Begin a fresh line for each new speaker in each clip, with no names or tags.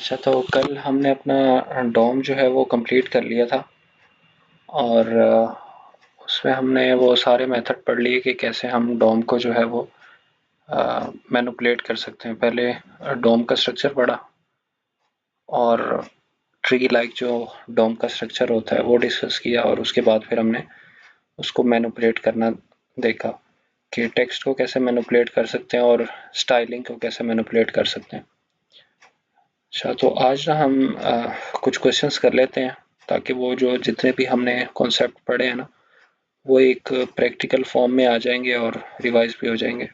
अच्छा, तो कल हमने अपना डॉम जो है वो कंप्लीट कर लिया था और उसमें हमने वो सारे मेथड पढ़ लिए कि कैसे हम डॉम को जो है वो मैनिपुलेट कर सकते हैं। पहले डॉम का स्ट्रक्चर पढ़ा और ट्री लाइक जो डॉम का स्ट्रक्चर होता है वो डिस्कस किया और उसके बाद फिर हमने उसको मैनिपुलेट करना देखा कि टेक्स्ट को कैसे मैनिपुलेट कर सकते हैं और स्टाइलिंग को कैसे मैनिपुलेट कर सकते हैं। अच्छा, तो आज ना हम कुछ क्वेश्चंस कर लेते हैं ताकि वो जो जितने भी हमने कॉन्सेप्ट पढ़े हैं ना वो एक प्रैक्टिकल फॉर्म में आ जाएंगे और रिवाइज भी हो जाएंगे।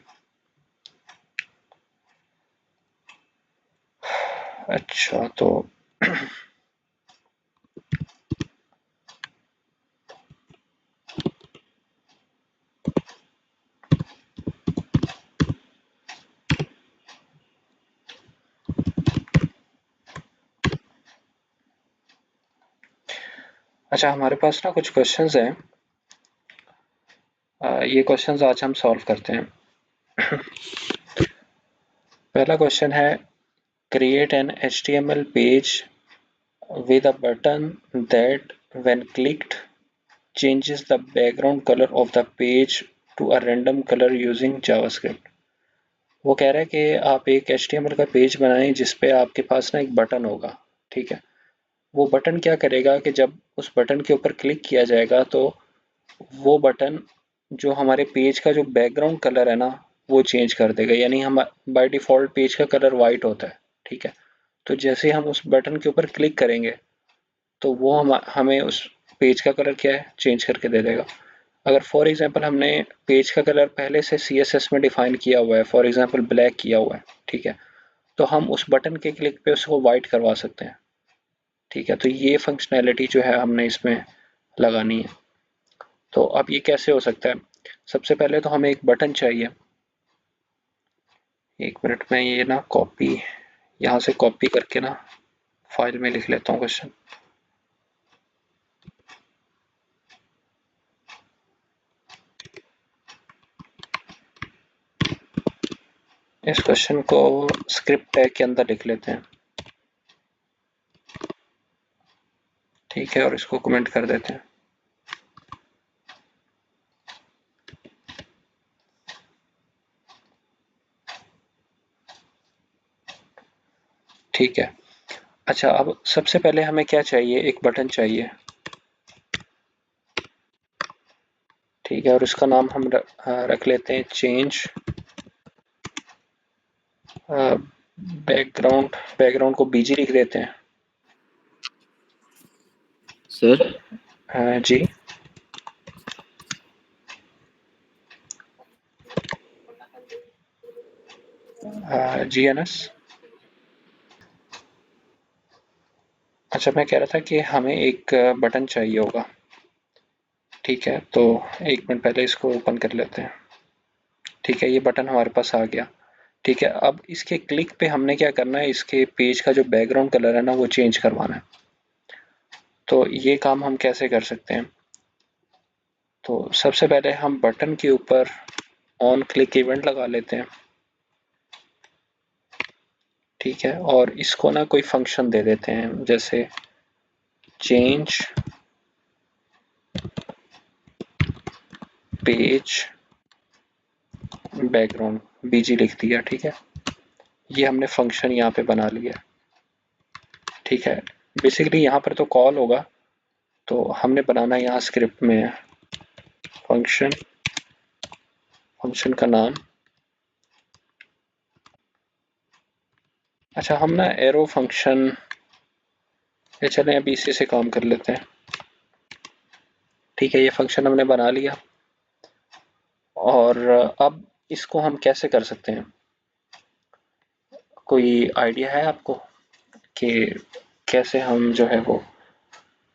अच्छा, तो अच्छा, हमारे पास ना कुछ क्वेश्चंस हैं। ये क्वेश्चंस आज हम सॉल्व करते हैं। पहला क्वेश्चन है, create an HTML page with a button that when clicked changes the background color of the page to a random color using JavaScript। वो कह रहा है कि आप एक HTML का पेज बनाएं जिस पे आपके पास ना एक बटन होगा। ठीक है, वो बटन क्या करेगा कि जब उस बटन के ऊपर क्लिक किया जाएगा तो वो बटन जो हमारे पेज का जो बैकग्राउंड कलर है ना वो चेंज कर देगा। यानी हम बाय डिफ़ॉल्ट पेज का कलर वाइट होता है। ठीक है, तो जैसे हम उस बटन के ऊपर क्लिक करेंगे तो वो हमें उस पेज का कलर क्या है चेंज करके दे देगा। अगर फॉर एग्जांपल हमने पेज का कलर पहले से CSS में डिफाइन किया हुआ है, फॉर एग्जांपल ब्लैक किया हुआ है, ठीक है, तो हम उस बटन के क्लिक पे उसको वाइट करवा सकते हैं। ठीक है, तो ये फंक्शनैलिटी जो है हमने इसमें लगानी है। तो अब ये कैसे हो सकता है? सबसे पहले तो हमें एक बटन चाहिए। एक मिनट में ये ना कॉपी यहाँ से कॉपी करके ना फाइल में लिख लेता हूँ क्वेश्चन। इस क्वेश्चन को स्क्रिप्ट टैग के अंदर लिख लेते हैं। ठीक है, और इसको कमेंट कर देते हैं। ठीक है, अच्छा, अब सबसे पहले हमें क्या चाहिए? एक बटन चाहिए। ठीक है, और इसका नाम हम रख लेते हैं चेंज बैकग्राउंड। बैकग्राउंड को BG लिख देते हैं।
सर
जी, GNS। अच्छा, मैं कह रहा था कि हमें एक बटन चाहिए होगा। ठीक है, तो एक मिनट पहले इसको ओपन कर लेते हैं। ठीक है, ये बटन हमारे पास आ गया। ठीक है, अब इसके क्लिक पे हमने क्या करना है, इसके पेज का जो बैकग्राउंड कलर है ना वो चेंज करवाना है। तो ये काम हम कैसे कर सकते हैं? तो सबसे पहले हम बटन के ऊपर ऑन क्लिक इवेंट लगा लेते हैं। ठीक है, और इसको ना कोई फंक्शन दे देते हैं, जैसे चेंज पेज बैकग्राउंड, BG लिख दिया। ठीक है, ये हमने फंक्शन यहाँ पे बना लिया। ठीक है, बेसिकली यहाँ पर तो कॉल होगा, तो हमने बनाना यहाँ स्क्रिप्ट में है फंक्शन। फंक्शन का नाम, अच्छा, हम ना एरो फंक्शन, ये चलें अभी इसी से काम कर लेते हैं। ठीक है, ये फंक्शन हमने बना लिया और अब इसको हम कैसे कर सकते हैं? कोई आइडिया है आपको कि कैसे हम जो है वो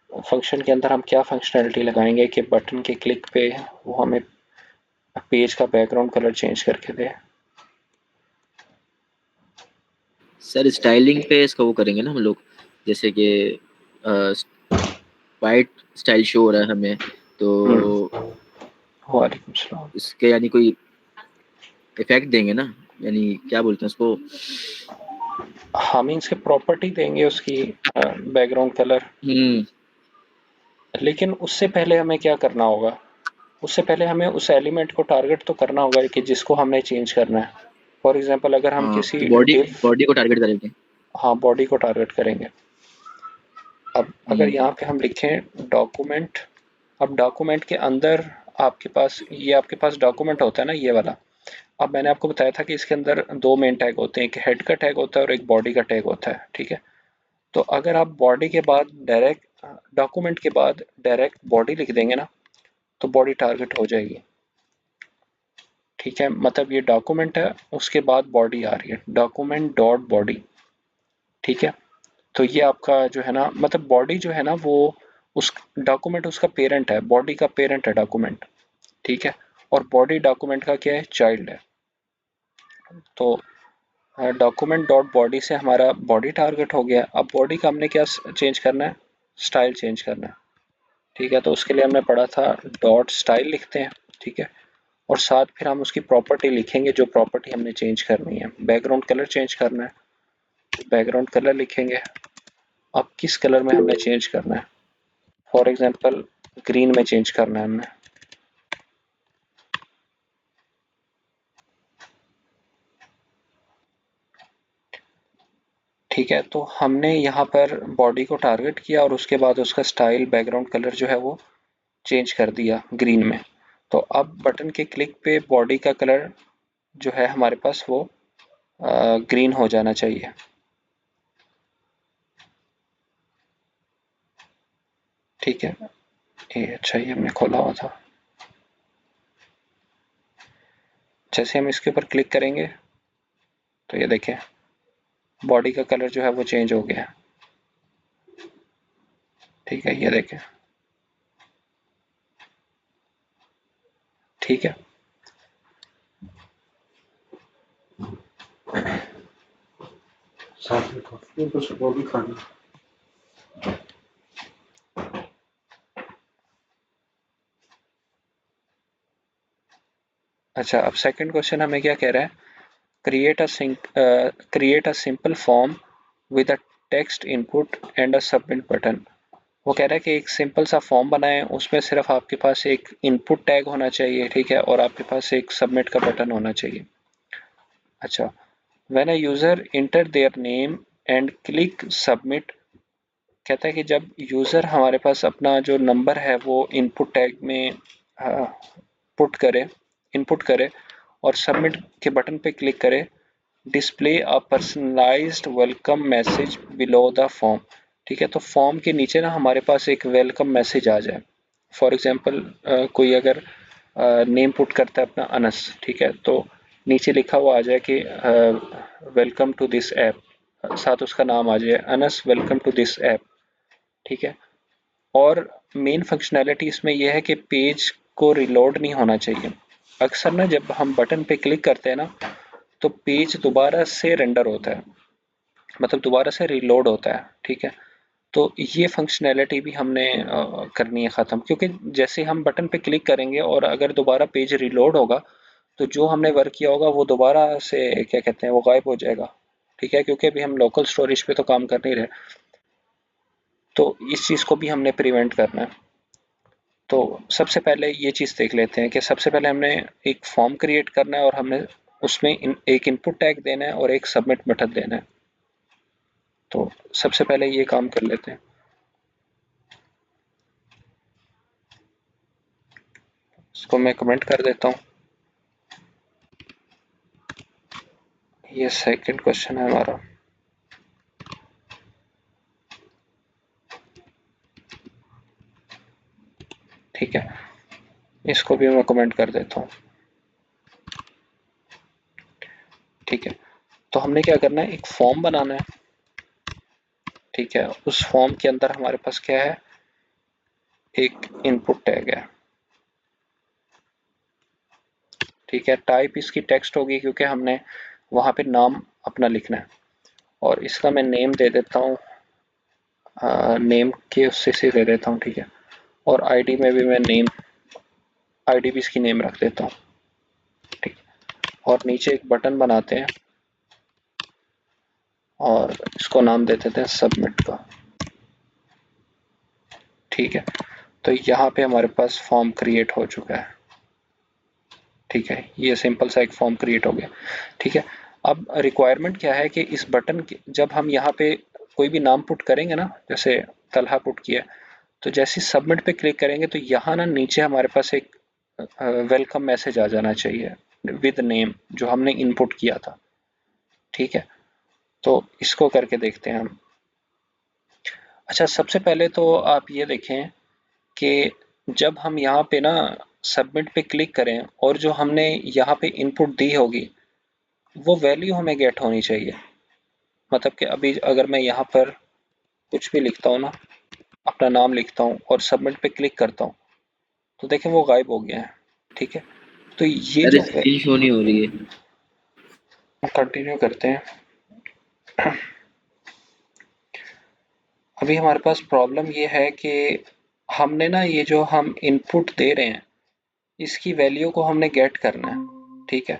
फंक्शन के अंदर हम क्या फंक्शनैलिटी लगाएंगे कि बटन के क्लिक पे वो हमें पेज का बैकग्राउंड कलर चेंज करके दे?
सर स्टाइलिंग पे इसका वो करेंगे ना हम लोग, जैसे कि वाइट स्टाइल शो हो रहा है हमें, तो
वालेकुम सलाम।
इसके यानी कोई इफेक्ट देंगे ना, यानी क्या बोलते हैं उसको,
हम इसके प्रॉपर्टी देंगे उसकी बैकग्राउंड कलर,
हम्म।
लेकिन उससे पहले हमें क्या करना होगा? उससे पहले हमें उस एलिमेंट को टारगेट तो करना होगा कि जिसको हमने चेंज करना है। फॉर एग्जांपल अगर हम
हाँ,
किसी
तो बॉडी
डिफ,
बॉडी को टारगेट करेंगे।
हाँ बॉडी को टारगेट करेंगे। अब अगर
हम्म।
यहाँ पे हम लिखें डॉक्यूमेंट, अब डॉक्यूमेंट के अंदर आपके पास ये आपके पास डॉक्यूमेंट होता है ना, ये वाला। अब मैंने आपको बताया था कि इसके अंदर दो मेन टैग होते हैं, एक हेड का टैग होता है और एक बॉडी का टैग होता है, ठीक है। तो अगर आप बॉडी के बाद डायरेक्ट डॉक्यूमेंट के बाद डायरेक्ट बॉडी लिख देंगे ना, तो बॉडी टारगेट हो जाएगी, ठीक है। मतलब ये डॉक्यूमेंट है, उसके बाद बॉडी आ रही है, डॉक्यूमेंट डॉट बॉडी, ठीक है। तो ये आपका जो है ना, मतलब बॉडी जो है ना वो उस डॉक्यूमेंट उसका पेरेंट है, बॉडी का पेरेंट है डॉक्यूमेंट, ठीक है। और बॉडी डॉक्यूमेंट का क्या है, चाइल्ड है। तो डॉक्यूमेंट डॉट बॉडी से हमारा बॉडी टारगेट हो गया। अब बॉडी का हमने क्या चेंज करना है, स्टाइल चेंज करना है, ठीक है। तो उसके लिए हमने पढ़ा था डॉट स्टाइल लिखते हैं, ठीक है। और साथ फिर हम उसकी प्रॉपर्टी लिखेंगे, जो प्रॉपर्टी हमने चेंज करनी है। बैकग्राउंड कलर चेंज करना है, बैकग्राउंड कलर लिखेंगे। अब किस कलर में हमने चेंज करना है, फॉर एग्जांपल ग्रीन में चेंज करना है हमने, ठीक है। तो हमने यहाँ पर बॉडी को टारगेट किया और उसके बाद उसका स्टाइल बैकग्राउंड कलर जो है वो चेंज कर दिया ग्रीन में। तो अब बटन के क्लिक पे बॉडी का कलर जो है हमारे पास वो ग्रीन हो जाना चाहिए, ठीक है। ये अच्छा, ये हमने खोला हुआ था। जैसे हम इसके ऊपर क्लिक करेंगे तो ये देखें बॉडी का कलर जो है वो चेंज हो गया, ठीक है। ये देखें, ठीक है। साथ में कॉफी कुछ वो भी खाना। अच्छा, अब सेकंड क्वेश्चन हमें क्या कह रहा है, create a simple form with a text input and a submit button. वो कह रहा है कि एक सिंपल सा फॉर्म बनाएं, उसमें सिर्फ आपके पास एक इनपुट टैग होना चाहिए, ठीक है, और आपके पास एक सबमिट का बटन होना चाहिए। अच्छा, when a user inter their name and click submit, कहता है कि जब यूजर हमारे पास अपना जो नंबर है वो इनपुट टैग में पुट करे, इनपुट करे और सबमिट के बटन पे क्लिक करे, display a personalised welcome message below the form, ठीक है। तो फॉर्म के नीचे ना हमारे पास एक वेलकम मैसेज आ जाए। फॉर एग्जांपल कोई अगर नेम पुट करता है अपना अनस, ठीक है, तो नीचे लिखा हुआ आ जाए कि वेलकम टू दिस ऐप, साथ उसका नाम आ जाए Anas welcome to this app, ठीक है। और मेन फंक्शनैलिटी इसमें यह है कि पेज को रिलोड नहीं होना चाहिए। अक्सर ना जब हम बटन पे क्लिक करते हैं ना, तो पेज दोबारा से रेंडर होता है, मतलब दोबारा से रिलोड होता है, ठीक है। तो ये फंक्शनैलिटी भी हमने करनी है ख़त्म, क्योंकि जैसे हम बटन पे क्लिक करेंगे और अगर दोबारा पेज रिलोड होगा, तो जो हमने वर्क किया होगा वो दोबारा से क्या कहते हैं वो गायब हो जाएगा, ठीक है, क्योंकि अभी हम लोकल स्टोरेज पे तो काम कर नहीं रहे। तो इस चीज़ को भी हमने प्रिवेंट करना है। तो सबसे पहले ये चीज़ देख लेते हैं कि सबसे पहले हमने एक फॉर्म क्रिएट करना है और हमने उसमें एक इनपुट टैग देना है और एक सबमिट बटन देना है। तो सबसे पहले ये काम कर लेते हैं। इसको मैं कमेंट कर देता हूँ। ये सेकंड क्वेश्चन है हमारा, ठीक है। इसको भी मैं कमेंट कर देता हूँ, ठीक है। तो हमने क्या करना है, एक फॉर्म बनाना है, ठीक है। उस फॉर्म के अंदर हमारे पास क्या है, एक इनपुट टैग है, ठीक है। टाइप इसकी टेक्स्ट होगी क्योंकि हमने वहाँ पे नाम अपना लिखना है। और इसका मैं नेम दे देता हूँ, नेम के उससे से दे देता हूँ, ठीक है। और आईडी में भी मैं नेम, आईडी भी इसकी नेम रख देता हूँ, ठीक है। और नीचे एक बटन बनाते हैं, और इसको नाम दे देते हैं सबमिट का। ठीक है, तो यहाँ पे हमारे पास फॉर्म क्रिएट हो चुका है। ठीक है, ये सिंपल सा एक फॉर्म क्रिएट हो गया। ठीक है, अब रिक्वायरमेंट क्या है कि इस बटन जब हम यहाँ पे कोई भी नाम पुट करेंगे ना, जैसे तलहा पुट किया, तो जैसे सबमिट पे क्लिक करेंगे तो यहाँ ना नीचे हमारे पास एक वेलकम मैसेज आ जाना चाहिए विद नेम, जो हमने इनपुट किया था। ठीक है, तो इसको करके देखते हैं हम। अच्छा, सबसे पहले तो आप ये देखें कि जब हम यहाँ पे ना सबमिट पे क्लिक करें और जो हमने यहाँ पे इनपुट दी होगी वो वैल्यू हमें गेट होनी चाहिए। मतलब कि अभी अगर मैं यहाँ पर कुछ भी लिखता हूँ ना, अपना नाम लिखता हूँ और सबमिट पे क्लिक करता हूँ, तो देखें वो गायब हो गया है। ठीक है, तो ये
सर
जो
स्क्रीन शो नहीं हो रही है।
कंटिन्यू करते हैं। अभी हमारे पास प्रॉब्लम ये है कि हमने ना ये जो हम इनपुट दे रहे हैं इसकी वैल्यू को हमने गेट करना है। ठीक है,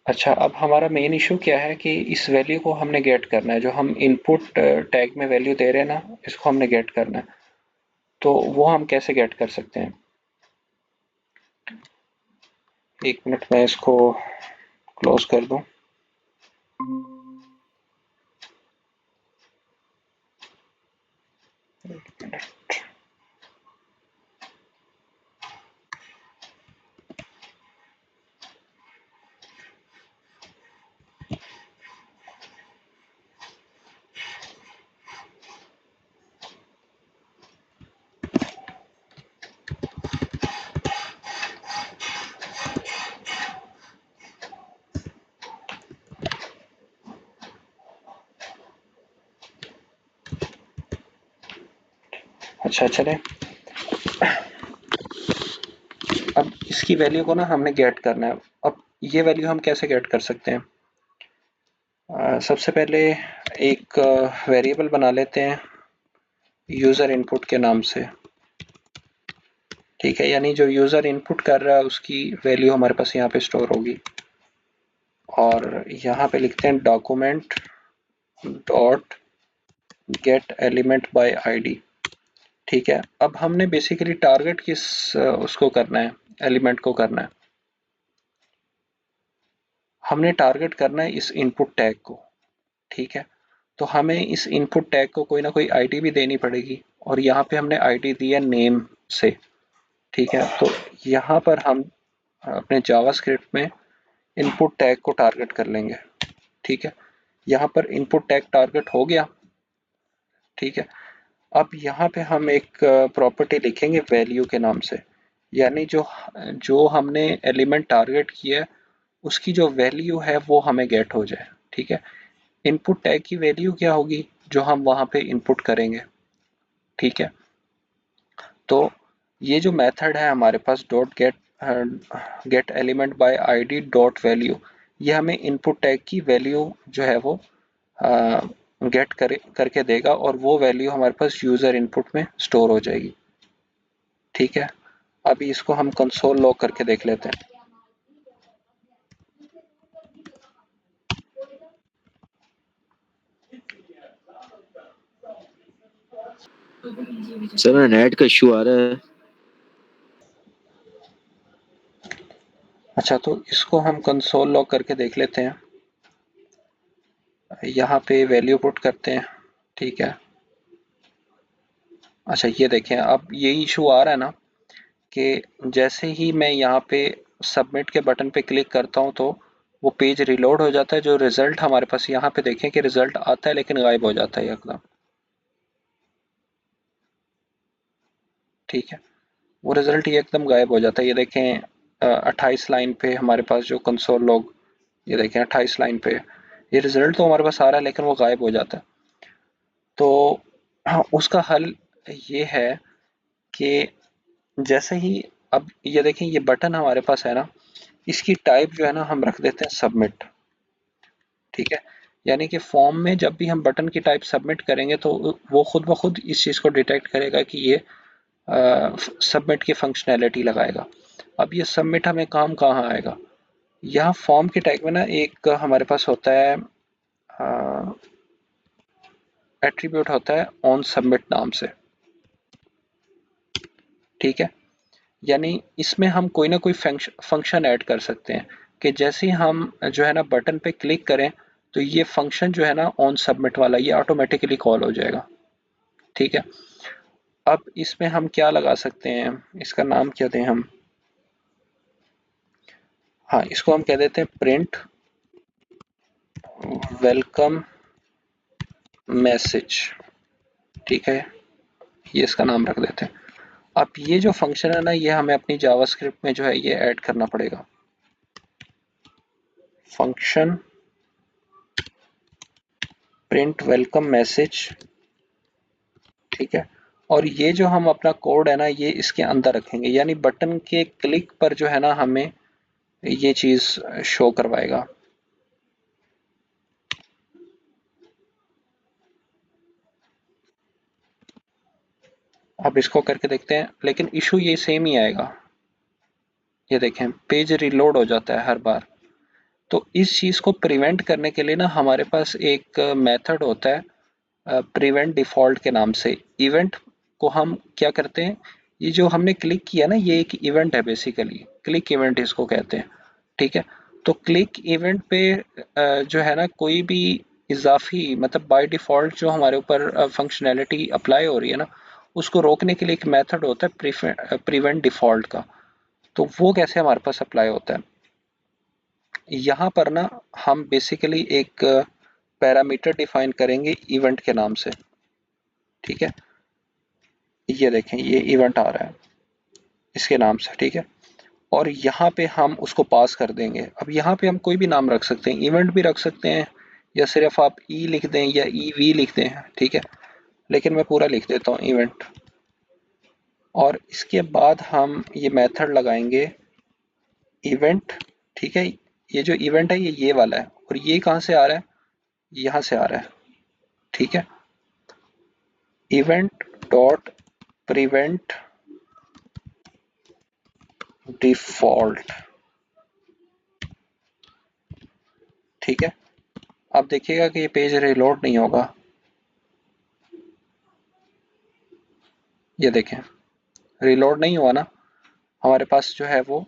अच्छा, अब हमारा मेन इशू क्या है कि इस वैल्यू को हमने गेट करना है, जो हम इनपुट टैग में वैल्यू दे रहे हैं ना, इसको हमने गेट करना है। तो वो हम कैसे गेट कर सकते हैं? एक मिनट, मैं इसको क्लोज कर दूं। अच्छा, चले, अब इसकी वैल्यू को ना हमने गेट करना है। अब ये वैल्यू हम कैसे गेट कर सकते हैं? सबसे पहले एक वेरिएबल बना लेते हैं यूज़र इनपुट के नाम से। ठीक है, यानी जो यूज़र इनपुट कर रहा है उसकी वैल्यू हमारे पास यहाँ पे स्टोर होगी। और यहाँ पे लिखते हैं document dot get element by ID. ठीक है, अब हमने बेसिकली टारगेट किस उसको करना है, एलिमेंट को करना है। हमने टारगेट करना है इस इनपुट टैग को। ठीक है, तो हमें इस इनपुट टैग को कोई ना कोई आईडी भी देनी पड़ेगी, और यहाँ पे हमने आईडी दी है नेम से। ठीक है, तो यहाँ पर हम अपने जावास्क्रिप्ट में इनपुट टैग को टारगेट कर लेंगे। ठीक है, यहाँ पर इनपुट टैग टारगेट हो गया। ठीक है, अब यहाँ पे हम एक प्रॉपर्टी लिखेंगे वैल्यू के नाम से, यानी जो जो हमने एलिमेंट टारगेट किया है उसकी जो वैल्यू है वो हमें गेट हो जाए। ठीक है, इनपुट टैग की वैल्यू क्या होगी जो हम वहाँ पे इनपुट करेंगे। ठीक है, तो ये जो मेथड है हमारे पास dot get get element by ID dot value, ये हमें इनपुट टैग की वैल्यू जो है वो गेट करके देगा, और वो वैल्यू हमारे पास यूज़र इनपुट में स्टोर हो जाएगी। ठीक है, अभी इसको हम कंसोल लॉग करके देख लेते हैं।
सर मेरा नेट का इशू आ रहा है।
अच्छा, तो इसको हम कंसोल लॉग करके देख लेते हैं। यहाँ पे वैल्यू पुट करते हैं। ठीक है, अच्छा, ये देखें, अब ये इशू आ रहा है ना कि जैसे ही मैं यहाँ पे सबमिट के बटन पे क्लिक करता हूँ तो वो पेज रिलोड हो जाता है। जो रिजल्ट हमारे पास यहाँ पे देखें कि रिजल्ट आता है लेकिन गायब हो जाता है एकदम। ठीक है, वो रिजल्ट ये एकदम गायब हो जाता है। ये देखें 28 लाइन पे हमारे पास जो कंसोल लॉग, ये देखें 28 लाइन पे ये रिजल्ट तो हमारे पास आ रहा है लेकिन वो गायब हो जाता है। तो हाँ, उसका हल ये है कि जैसे ही, अब ये देखें ये बटन हमारे पास है ना, इसकी टाइप जो है ना हम रख देते हैं सबमिट। ठीक है, यानी कि फॉर्म में जब भी हम बटन की टाइप सबमिट करेंगे तो वो खुद ब खुद इस चीज़ को डिटेक्ट करेगा कि ये सबमिट की फंक्शनैलिटी लगाएगा। अब ये सबमिट हमें काम कहाँ आएगा, यहाँ फॉर्म के टैग में ना एक हमारे पास होता है एट्रीब्यूट होता है ऑन सबमिट नाम से, ठीक है। यानी इसमें हम कोई ना कोई फंक्शन ऐड कर सकते हैं कि जैसे ही हम जो है ना बटन पे क्लिक करें तो ये फंक्शन जो है ना ऑन सबमिट वाला ये ऑटोमेटिकली कॉल हो जाएगा, ठीक है। अब इसमें हम क्या लगा सकते हैं, इसका नाम क्या दें हम, हाँ इसको हम कह देते हैं प्रिंट वेलकम मैसेज, ठीक है, ये इसका नाम रख देते हैं। अब ये जो फंक्शन है ना ये हमें अपनी जावास्क्रिप्ट में जो है ये ऐड करना पड़ेगा, फंक्शन प्रिंट वेलकम मैसेज, ठीक है। और ये जो हम अपना कोड है ना ये इसके अंदर रखेंगे, यानी बटन के क्लिक पर जो है ना हमें ये चीज शो करवाएगा। अब इसको करके देखते हैं, लेकिन इशू ये सेम ही आएगा, ये देखें पेज रिलोड हो जाता है हर बार। तो इस चीज को प्रिवेंट करने के लिए ना हमारे पास एक मेथड होता है प्रिवेंट डिफॉल्ट के नाम से। इवेंट को हम क्या करते हैं, ये जो हमने क्लिक किया ना ये एक इवेंट है, बेसिकली क्लिक इवेंट इसको कहते हैं, ठीक है। तो क्लिक इवेंट पे जो है ना कोई भी इजाफी मतलब बाय डिफॉल्ट जो हमारे ऊपर फंक्शनैलिटी अप्लाई हो रही है ना उसको रोकने के लिए एक मेथड होता है प्रिवेंट डिफॉल्ट का। तो वो कैसे हमारे पास अप्लाई होता है, यहाँ पर ना हम बेसिकली एक पैरामीटर डिफाइन करेंगे इवेंट के नाम से, ठीक है। ये देखें ये इवेंट आ रहा है इसके नाम से, ठीक है। और यहाँ पे हम उसको पास कर देंगे। अब यहाँ पे हम कोई भी नाम रख सकते हैं, इवेंट भी रख सकते हैं या सिर्फ आप ई लिख दें या ई वी लिख दें, ठीक है। लेकिन मैं पूरा लिख देता हूँ इवेंट। और इसके बाद हम ये मेथड लगाएंगे इवेंट, ठीक है। ये जो इवेंट है ये वाला है और ये कहाँ से आ रहा है, यहाँ से आ रहा है, ठीक है। इवेंट डॉट प्रिवेंट डिफॉल्ट, ठीक है। अब देखिएगा कि ये पेज रिलोड नहीं होगा, ये देखें रिलोड नहीं हुआ ना, हमारे पास जो है वो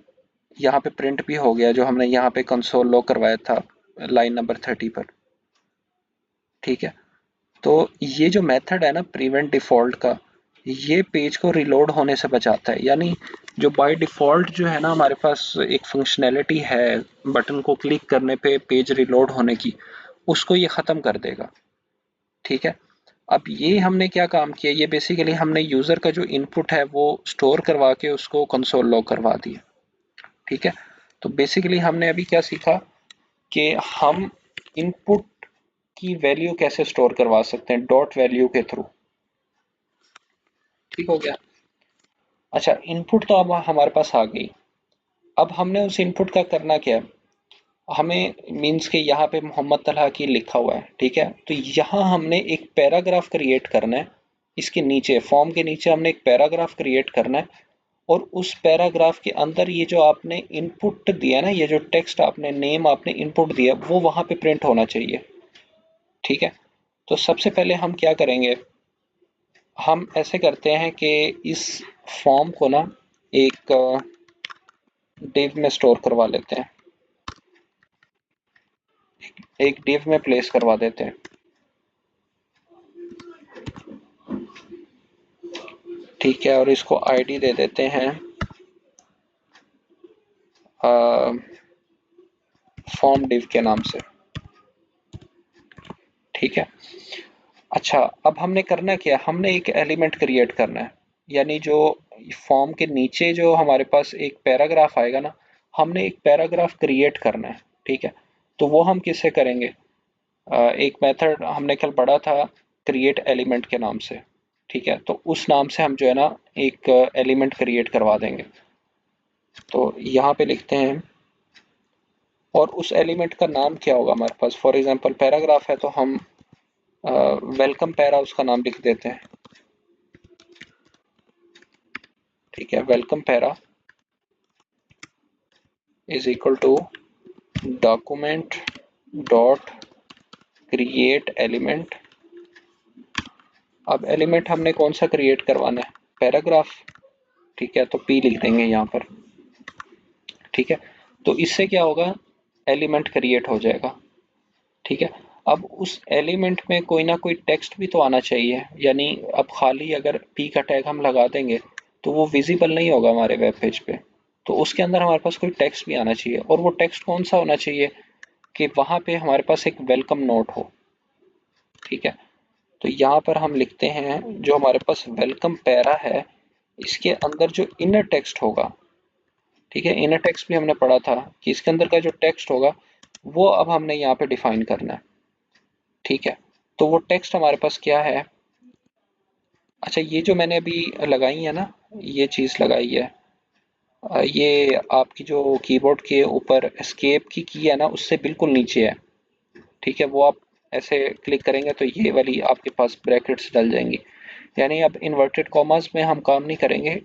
यहाँ पे प्रिंट भी हो गया जो हमने यहाँ पे कंसोल लॉग करवाया था लाइन नंबर 30 पर, ठीक है। तो ये जो मेथड है ना प्रिवेंट डिफॉल्ट का ये पेज को रिलोड होने से बचाता है, यानी जो बाय डिफॉल्ट जो है ना हमारे पास एक फंक्शनैलिटी है बटन को क्लिक करने पे पेज रिलोड होने की, उसको ये ख़त्म कर देगा, ठीक है। अब ये हमने क्या काम किया, ये बेसिकली हमने यूज़र का जो इनपुट है वो स्टोर करवा के उसको कंसोल लॉग करवा दिया, ठीक है। तो बेसिकली हमने अभी क्या सीखा कि हम इनपुट की वैल्यू कैसे स्टोर करवा सकते हैं डॉट वैल्यू के थ्रू, ठीक हो गया। अच्छा इनपुट तो अब हमारे पास आ गई, अब हमने उस इनपुट का करना क्या है, हमें मीन्स के यहाँ पे मोहम्मद तलहा की लिखा हुआ है, ठीक है। तो यहाँ हमने एक पैराग्राफ क्रिएट करना है, इसके नीचे फॉर्म के नीचे हमने एक पैराग्राफ क्रिएट करना है और उस पैराग्राफ के अंदर ये जो आपने इनपुट दिया ना, ये जो टेक्स्ट आपने नेम आपने इनपुट दिया वो वहां पे प्रिंट होना चाहिए, ठीक है। तो सबसे पहले हम क्या करेंगे, हम ऐसे करते हैं कि इस फॉर्म को ना एक डिव में स्टोर करवा लेते हैं, एक डिव में प्लेस करवा देते हैं, ठीक है। और इसको आईडी दे देते हैं फॉर्म डिव के नाम से, ठीक है। अच्छा अब हमने करना क्या, हमने एक एलिमेंट क्रिएट करना है, यानी जो फॉर्म के नीचे जो हमारे पास एक पैराग्राफ आएगा ना, हमने एक पैराग्राफ क्रिएट करना है, ठीक है। तो वो हम किससे करेंगे, एक मेथड हमने कल पढ़ा था क्रिएट एलिमेंट के नाम से, ठीक है। तो उस नाम से हम जो है ना एक एलिमेंट क्रिएट करवा देंगे। तो यहाँ पे लिखते हैं और उस एलिमेंट का नाम क्या होगा हमारे पास, फॉर एग्जांपल पैराग्राफ है तो हम वेलकम पैरा उसका नाम लिख देते हैं, ठीक है, welcome para is equal to document dot create element. अब एलिमेंट हमने कौन सा क्रिएट करवाना है, पैराग्राफ। ठीक है, तो पी लिख देंगे यहाँ पर। ठीक है, तो इससे क्या होगा, एलिमेंट क्रिएट हो जाएगा। ठीक है, अब उस एलिमेंट में कोई ना कोई टेक्स्ट भी तो आना चाहिए, यानी अब खाली अगर पी का टैग हम लगा देंगे तो वो विजिबल नहीं होगा हमारे वेब पेज पे। तो उसके अंदर हमारे पास कोई टेक्स्ट भी आना चाहिए, और वो टेक्स्ट कौन सा होना चाहिए कि वहां पे हमारे पास एक वेलकम नोट हो। ठीक है, तो यहाँ पर हम लिखते हैं जो हमारे पास वेलकम पैरा है, इसके अंदर जो इनर टेक्स्ट होगा। ठीक है, इनर टेक्स्ट भी हमने पढ़ा था कि इसके अंदर का जो टेक्स्ट होगा वो अब हमने यहाँ पे डिफाइन करना है। ठीक है, तो वो टेक्स्ट हमारे पास क्या है। अच्छा, ये जो मैंने अभी लगाई है ना, ये चीज़ लगाई है, ये आपकी जो कीबोर्ड के ऊपर एस्केप की है ना, उससे बिल्कुल नीचे है। ठीक है, वो आप ऐसे क्लिक करेंगे तो ये वाली आपके पास ब्रैकेट्स डल जाएंगी। यानी अब इन्वर्टेड कॉमास में हम काम नहीं करेंगे,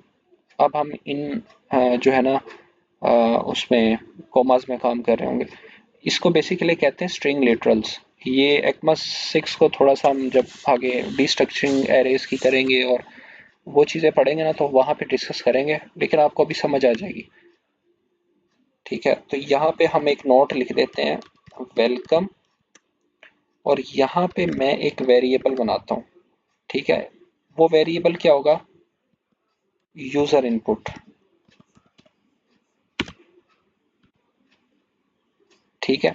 अब हम इन जो है ना उसमें कॉमास में काम कर रहे होंगे। इसको बेसिकली कहते हैं स्ट्रिंग लिटरल्स। ये ECMAS 6 को थोड़ा सा हम जब आगे डिस्ट्रक्चरिंग एरेज की करेंगे और वो चीज़ें पढ़ेंगे ना, तो वहाँ पे डिस्कस करेंगे, लेकिन आपको अभी समझ आ जाएगी। ठीक है, तो यहाँ पे हम एक नोट लिख देते हैं वेलकम, और यहाँ पे मैं एक वेरिएबल बनाता हूँ। ठीक है, वो वेरिएबल क्या होगा, यूजर इनपुट। ठीक है,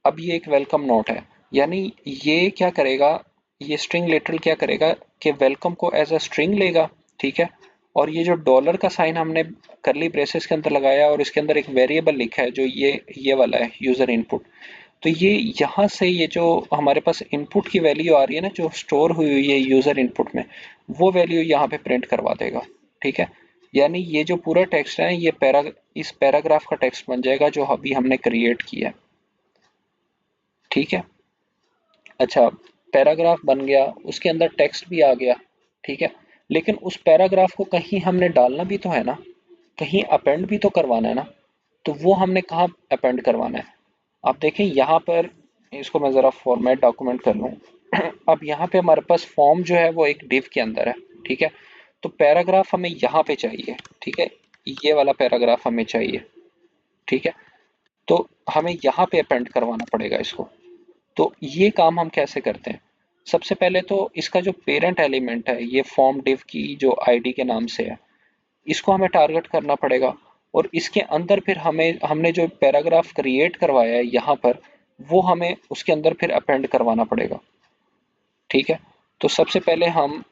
अब ये एक वेलकम नोट है, यानी ये क्या करेगा, ये स्ट्रिंग लिटरल क्या करेगा कि वेलकम को एज अ स्ट्रिंग लेगा। ठीक है, और ये जो डॉलर का साइन हमने करली ब्रेसेस के अंदर लगाया और इसके अंदर एक वेरिएबल लिखा है जो ये वाला है यूजर इनपुट। तो ये यहाँ से ये जो हमारे पास इनपुट की वैल्यू आ रही है ना, जो स्टोर हुई हुई है यूजर इनपुट में, वो वैल्यू यहाँ पे प्रिंट करवा देगा। ठीक है, यानी ये जो पूरा टेक्स्ट है ये इस पैराग्राफ का टेक्स्ट बन जाएगा जो अभी हमने क्रिएट किया है। ठीक है, अच्छा, पैराग्राफ बन गया, उसके अंदर टेक्स्ट भी आ गया। ठीक है, लेकिन उस पैराग्राफ को कहीं हमने डालना भी तो है ना, कहीं अपेंड भी तो करवाना है ना। तो वो हमने कहाँ अपेंड करवाना है, आप देखें यहाँ पर, इसको मैं ज़रा फॉर्मेट डॉक्यूमेंट कर लूँ। अब यहाँ पे हमारे पास फॉर्म जो है वो एक डिव के अंदर है। ठीक है, तो पैराग्राफ हमें यहाँ पे चाहिए। ठीक है, ये वाला पैराग्राफ हमें चाहिए। ठीक है, तो हमें यहाँ पे अपेंड करवाना पड़ेगा इसको। तो ये काम हम कैसे करते हैं, सबसे पहले तो इसका जो पेरेंट एलिमेंट है, ये फॉर्म डिव की जो आईडी के नाम से है, इसको हमें टारगेट करना पड़ेगा। और इसके अंदर फिर हमने जो पैराग्राफ क्रिएट करवाया है यहाँ पर, वो हमें उसके अंदर फिर अपेंड करवाना पड़ेगा। ठीक है, तो सबसे पहले हम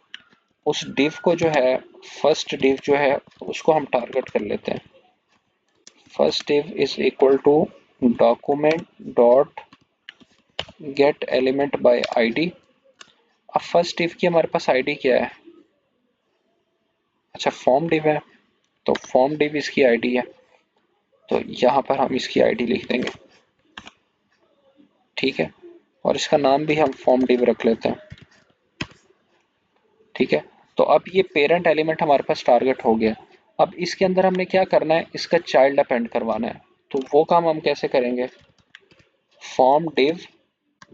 उस डिव को जो है, फर्स्ट डिव जो है उसको हम टारगेट कर लेते हैं। First div is equal to document dot get element by ID. अब फर्स्ट डिव की हमारे पास आईडी क्या है, अच्छा फॉर्म डिव है, तो फॉर्म डिव इसकी आईडी है, तो यहाँ पर हम इसकी आईडी लिख देंगे। ठीक है, और इसका नाम भी हम फॉर्म डिव रख लेते हैं। ठीक है, तो अब ये पेरेंट एलिमेंट हमारे पास टारगेट हो गया। अब इसके अंदर हमने क्या करना है, इसका चाइल्ड अपेंड करवाना है। तो वो काम हम कैसे करेंगे, form div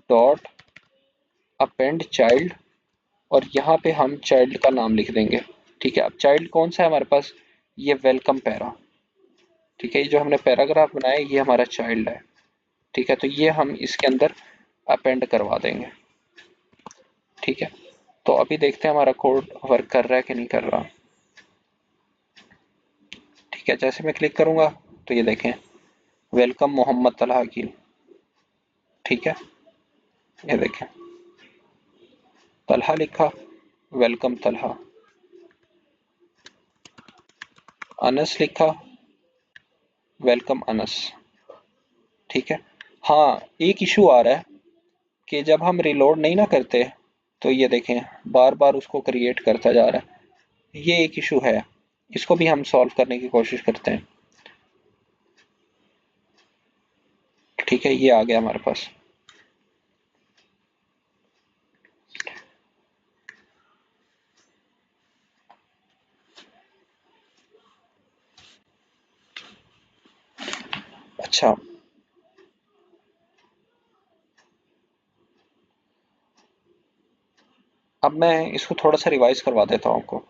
dot append child, और यहाँ पे हम चाइल्ड का नाम लिख देंगे। ठीक है, अब चाइल्ड कौन सा है हमारे पास, ये वेलकम पैरा। ठीक है, ये जो हमने पैराग्राफ बनाया ये हमारा चाइल्ड है। ठीक है, तो ये हम इसके अंदर अपेंड करवा देंगे। ठीक है, तो अभी देखते हैं हमारा कोड वर्क कर रहा है कि नहीं कर रहा। ठीक है, जैसे मैं क्लिक करूंगा तो ये देखें, वेलकम मोहम्मद तलहा की। ठीक है, ये देखें, तलहा लिखा, वेलकम तलहा। अनस लिखा, वेलकम अनस। ठीक है, हाँ एक इशू आ रहा है कि जब हम रिलोड नहीं ना करते, तो ये देखें बार बार उसको क्रिएट करता जा रहा है, ये एक इशू है। इसको भी हम सॉल्व करने की कोशिश करते हैं। ठीक है, ये आ गया हमारे पास। अच्छा, अब मैं इसको थोड़ा सा रिवाइज करवा देता हूँ आपको।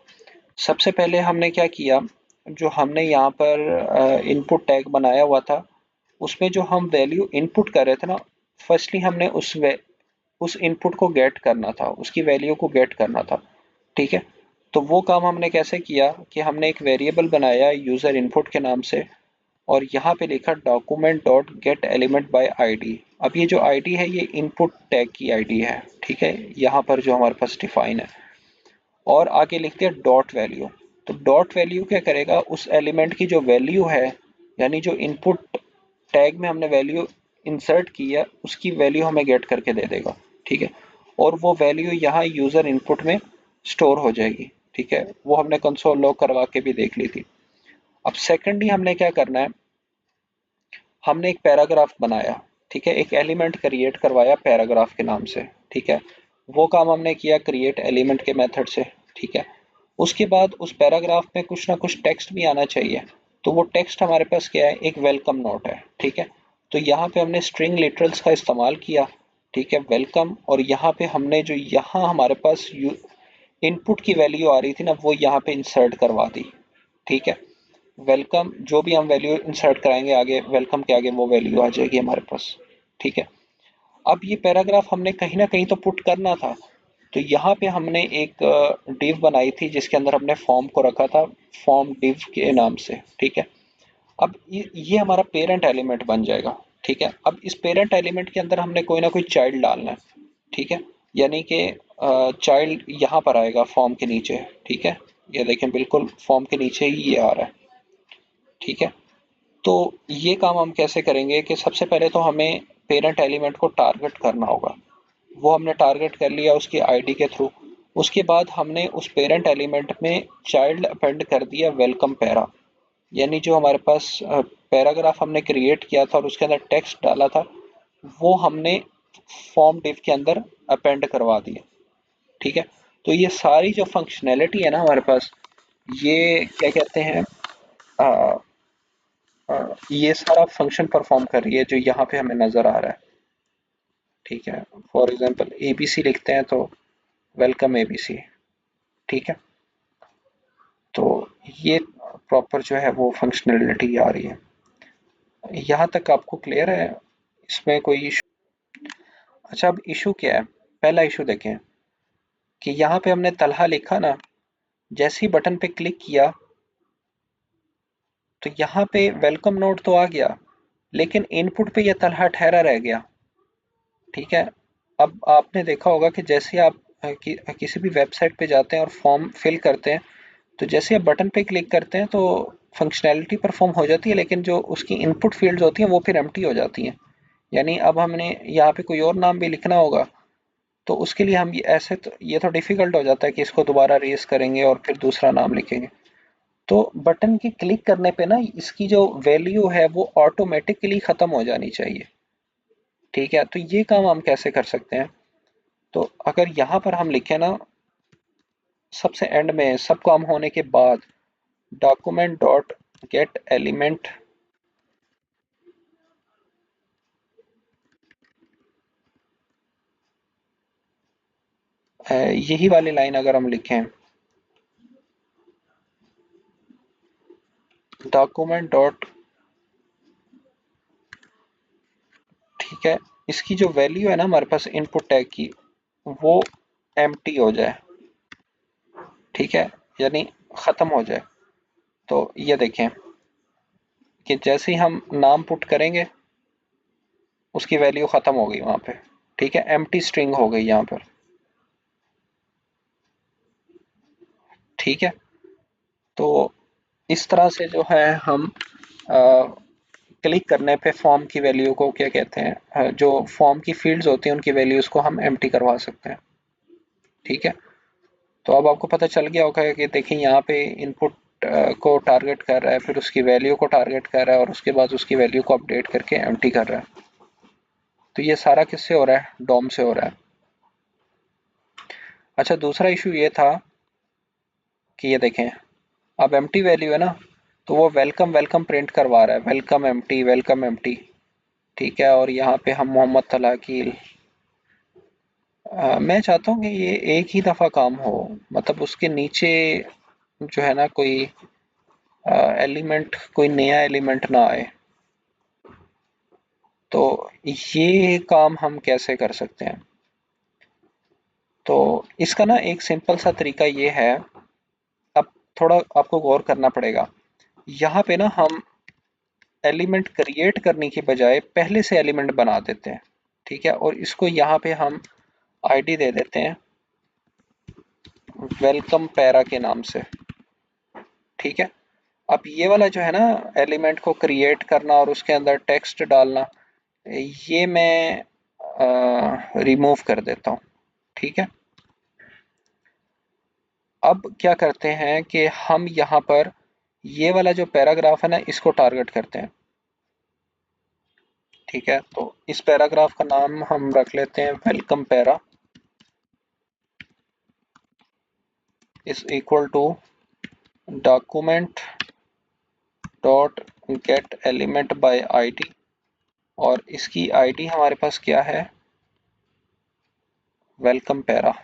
सबसे पहले हमने क्या किया, जो हमने यहाँ पर इनपुट टैग बनाया हुआ था, उसमें जो हम वैल्यू इनपुट कर रहे थे ना, फर्स्टली हमने उस इनपुट को गेट करना था, उसकी वैल्यू को गेट करना था। ठीक है, तो वो काम हमने कैसे किया कि हमने एक वेरिएबल बनाया यूजर इनपुट के नाम से, और यहाँ पे लिखा document dot get element by ID. अब ये जो आईडी है ये इनपुट टैग की आईडी है, ठीक है, यहाँ पर जो हमारे पास डिफाइन है। और आगे लिख दिया डॉट वैल्यू। तो डॉट वैल्यू क्या करेगा, उस एलिमेंट की जो वैल्यू है, यानी जो इनपुट टैग में हमने वैल्यू इंसर्ट की है उसकी वैल्यू हमें गेट करके दे देगा। ठीक है, और वो वैल्यू यहाँ यूजर इनपुट में स्टोर हो जाएगी। ठीक है, वो हमने कंसोल लॉग करवा के भी देख ली थी। अब सेकेंडली हमने क्या करना है, हमने एक पैराग्राफ बनाया। ठीक है, एक एलिमेंट क्रिएट करवाया पैराग्राफ के नाम से। ठीक है, वो काम हमने किया क्रिएट एलिमेंट के मेथड से। ठीक है, उसके बाद उस पैराग्राफ में कुछ ना कुछ टेक्स्ट भी आना चाहिए। तो वो टेक्स्ट हमारे पास क्या है, एक वेलकम नोट है। ठीक है, तो यहाँ पे हमने स्ट्रिंग लिटरल्स का इस्तेमाल किया। ठीक है, वेलकम, और यहाँ पे हमने जो यहाँ हमारे पास इनपुट की वैल्यू आ रही थी ना, वो यहाँ पे इंसर्ट करवा दी। ठीक है, वेलकम जो भी हम वैल्यू इंसर्ट कराएंगे आगे, वेलकम के आगे वो वैल्यू आ जाएगी हमारे पास। ठीक है, अब ये पैराग्राफ हमने कहीं ना कहीं तो पुट करना था। तो यहाँ पे हमने एक डिव बनाई थी जिसके अंदर हमने फॉर्म को रखा था, फॉर्म डिव के नाम से। ठीक है, अब ये हमारा पेरेंट एलिमेंट बन जाएगा। ठीक है, अब इस पेरेंट एलिमेंट के अंदर हमने कोई ना कोई चाइल्ड डालना है। ठीक है, यानी कि चाइल्ड यहाँ पर आएगा फॉर्म के नीचे। ठीक है, ये देखें बिल्कुल फॉर्म के नीचे ही ये आ रहा है। ठीक है, तो ये काम हम कैसे करेंगे कि सबसे पहले तो हमें पेरेंट एलिमेंट को टारगेट करना होगा। वो हमने टारगेट कर लिया उसकी आईडी के थ्रू। उसके बाद हमने उस पेरेंट एलिमेंट में चाइल्ड अपेंड कर दिया वेलकम पैरा, यानी जो हमारे पास पैराग्राफ हमने क्रिएट किया था और उसके अंदर टेक्स्ट डाला था, वो हमने फॉर्म डिव के अंदर अपेंड करवा दिया। ठीक है, तो ये सारी जो फंक्शनैलिटी है ना हमारे पास, ये क्या कहते हैं, ये सारा फंक्शन परफॉर्म कर रही है जो यहाँ पे हमें नजर आ रहा है। ठीक है, फॉर एग्जांपल एबीसी लिखते हैं तो वेलकम एबीसी। ठीक है, तो ये प्रॉपर जो है वो फंक्शनैलिटी आ रही है। यहाँ तक आपको क्लियर है, इसमें कोई इशू? अच्छा, अब इशू क्या है, पहला इशू देखें कि यहाँ पे हमने तलहा लिखा ना, जैसे ही बटन पे क्लिक किया तो यहाँ पे वेलकम नोट तो आ गया, लेकिन इनपुट पे यह तलहा ठहरा रह गया। ठीक है, अब आपने देखा होगा कि जैसे आप किसी भी वेबसाइट पे जाते हैं और फॉर्म फिल करते हैं, तो जैसे आप बटन पे क्लिक करते हैं तो फंक्शनैलिटी परफॉर्म हो जाती है, लेकिन जो उसकी इनपुट फील्ड्स होती हैं वो फिर एम्प्टी हो जाती हैं। यानी अब हमने यहाँ पे कोई और नाम भी लिखना होगा, तो उसके लिए हम ये तो डिफिकल्ट हो जाता है कि इसको दोबारा रेस करेंगे और फिर दूसरा नाम लिखेंगे। तो बटन के क्लिक करने पे ना इसकी जो वैल्यू है वो ऑटोमेटिकली खत्म हो जानी चाहिए। ठीक है, तो ये काम हम कैसे कर सकते हैं, तो अगर यहाँ पर हम लिखें ना, सबसे एंड में सब काम होने के बाद डॉक्यूमेंट डॉट गेट एलिमेंट, यही वाली लाइन अगर हम लिखें, डॉक्यूमेंट डॉट, ठीक है, इसकी जो वैल्यू है ना हमारे पास इनपुट टैग की, वो एम्प्टी हो जाए। ठीक है, यानी खत्म हो जाए। तो ये देखें कि जैसे ही हम नाम पुट करेंगे उसकी वैल्यू खत्म हो गई वहां पे। ठीक है, एम्प्टी स्ट्रिंग हो गई यहाँ पर। ठीक है, तो इस तरह से जो है हम क्लिक करने पे फॉर्म की वैल्यू को क्या कहते हैं, जो फॉर्म की फील्ड्स होती हैं उनकी वैल्यूज को हम एम्प्टी करवा सकते हैं। ठीक है, तो अब आपको पता चल गया होगा कि देखिए यहाँ पे इनपुट को टारगेट कर रहा है, फिर उसकी वैल्यू को टारगेट कर रहा है और उसके बाद उसकी वैल्यू को अपडेट करके एम्प्टी कर रहा है। तो ये सारा किससे हो रहा है, डॉम से हो रहा है। अच्छा, दूसरा इशू ये था कि ये देखें, अब एम्प्टी वैल्यू है ना, तो वो वेलकम वेलकम प्रिंट करवा रहा है, वेलकम एम्प्टी वेलकम एम्प्टी। ठीक है, और यहाँ पे हम मोहम्मद तलाकील, मैं चाहता हूँ कि ये एक ही दफ़ा काम हो, मतलब उसके नीचे जो है ना कोई एलिमेंट, कोई नया एलिमेंट ना आए। तो ये काम हम कैसे कर सकते हैं? तो इसका ना एक सिंपल सा तरीका ये है, अब थोड़ा आपको गौर करना पड़ेगा। यहाँ पे ना हम एलिमेंट क्रिएट करने की बजाय पहले से एलिमेंट बना देते हैं। ठीक है, और इसको यहाँ पे हम आईडी दे देते हैं वेलकम पैरा के नाम से। ठीक है, अब ये वाला जो है ना एलिमेंट को क्रिएट करना और उसके अंदर टेक्स्ट डालना, ये मैं रिमूव कर देता हूँ। ठीक है, अब क्या करते हैं कि हम यहाँ पर ये वाला जो पैराग्राफ है ना इसको टारगेट करते हैं। ठीक है, तो इस पैराग्राफ का नाम हम रख लेते हैं welcome para is equal to document dot get element by ID, और इसकी आईडी हमारे पास क्या है, वेलकम पैरा।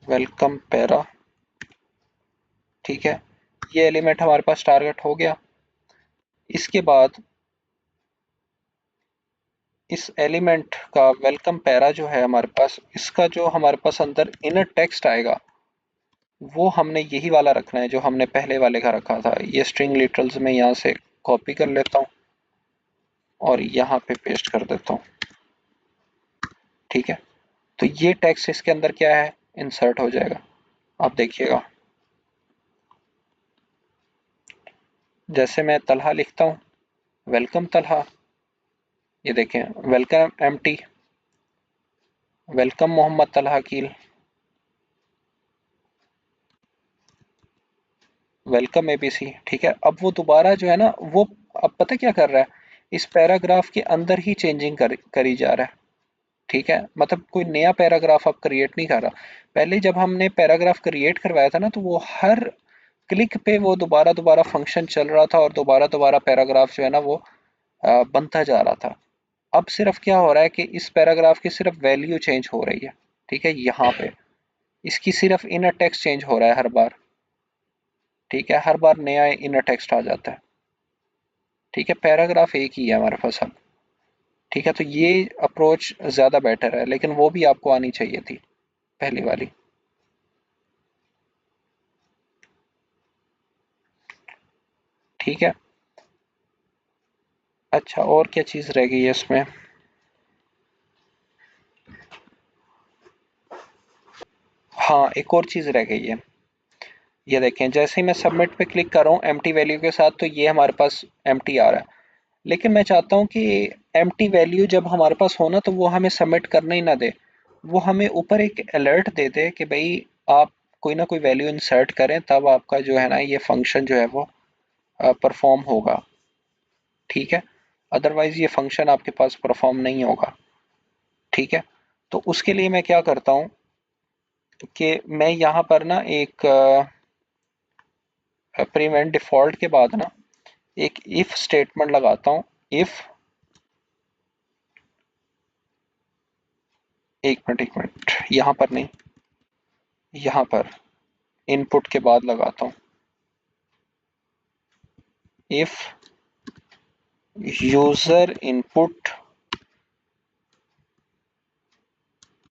वेलकम पैरा, ठीक है, ये एलिमेंट हमारे पास टारगेट हो गया। इसके बाद इस एलिमेंट का वेलकम पैरा जो है हमारे पास, इसका जो हमारे पास अंदर इनर टेक्स्ट आएगा वो हमने यही वाला रखना है जो हमने पहले वाले का रखा था। ये स्ट्रिंग लिटरल्स में यहाँ से कॉपी कर लेता हूँ और यहाँ पे पेस्ट कर देता हूँ। ठीक है, तो ये टेक्स्ट इसके अंदर क्या है, इंसर्ट हो जाएगा। आप देखिएगा, जैसे मैं तलहा लिखता हूँ, वेलकम तलहा, ये देखें welcome empty, welcome Mohammad Talha Keel, welcome ABC. ठीक है, अब वो दोबारा जो है ना वो, अब पता क्या कर रहा है, इस पैराग्राफ के अंदर ही चेंजिंग करी जा रहा है। ठीक है, मतलब कोई नया पैराग्राफ आप क्रिएट नहीं कर रहा। पहले जब हमने पैराग्राफ क्रिएट करवाया था ना तो वो हर क्लिक पे वो दोबारा दोबारा फंक्शन चल रहा था और दोबारा दोबारा पैराग्राफ जो है ना वो बनता जा रहा था। अब सिर्फ क्या हो रहा है कि इस पैराग्राफ की सिर्फ वैल्यू चेंज हो रही है। ठीक है, यहाँ पे इसकी सिर्फ इनर टेक्स्ट चेंज हो रहा है हर बार। ठीक है, हर बार नया इनर टेक्स्ट आ जाता है। ठीक है, पैराग्राफ एक ही है हमारे पास अब। ठीक है, तो ये अप्रोच ज़्यादा बेटर है, लेकिन वो भी आपको आनी चाहिए थी पहली वाली। ठीक है, अच्छा और क्या चीज़ रह गई है इसमें? हाँ, एक और चीज़ रह गई है। ये देखें, जैसे ही मैं सबमिट पे क्लिक कर रहा हूँ एम्प्टी वैल्यू के साथ, तो ये हमारे पास एम्प्टी आ रहा है। लेकिन मैं चाहता हूँ कि एम्प्टी वैल्यू जब हमारे पास हो ना तो वो हमें सबमिट करना ही ना दे, वो हमें ऊपर एक अलर्ट दे दे कि भाई आप कोई ना कोई वैल्यू इंसर्ट करें, तब आपका जो है ना ये फंक्शन जो है वो परफॉर्म होगा। ठीक है, अदरवाइज ये फंक्शन आपके पास परफॉर्म नहीं होगा। ठीक है, तो उसके लिए मैं क्या करता हूँ कि मैं यहाँ पर ना एक प्रीवेंट डिफॉल्ट के बाद ना एक इफ स्टेटमेंट लगाता हूँ। इफ, एक मिनट यहाँ पर नहीं, यहाँ पर इनपुट के बाद लगाता हूँ। If user input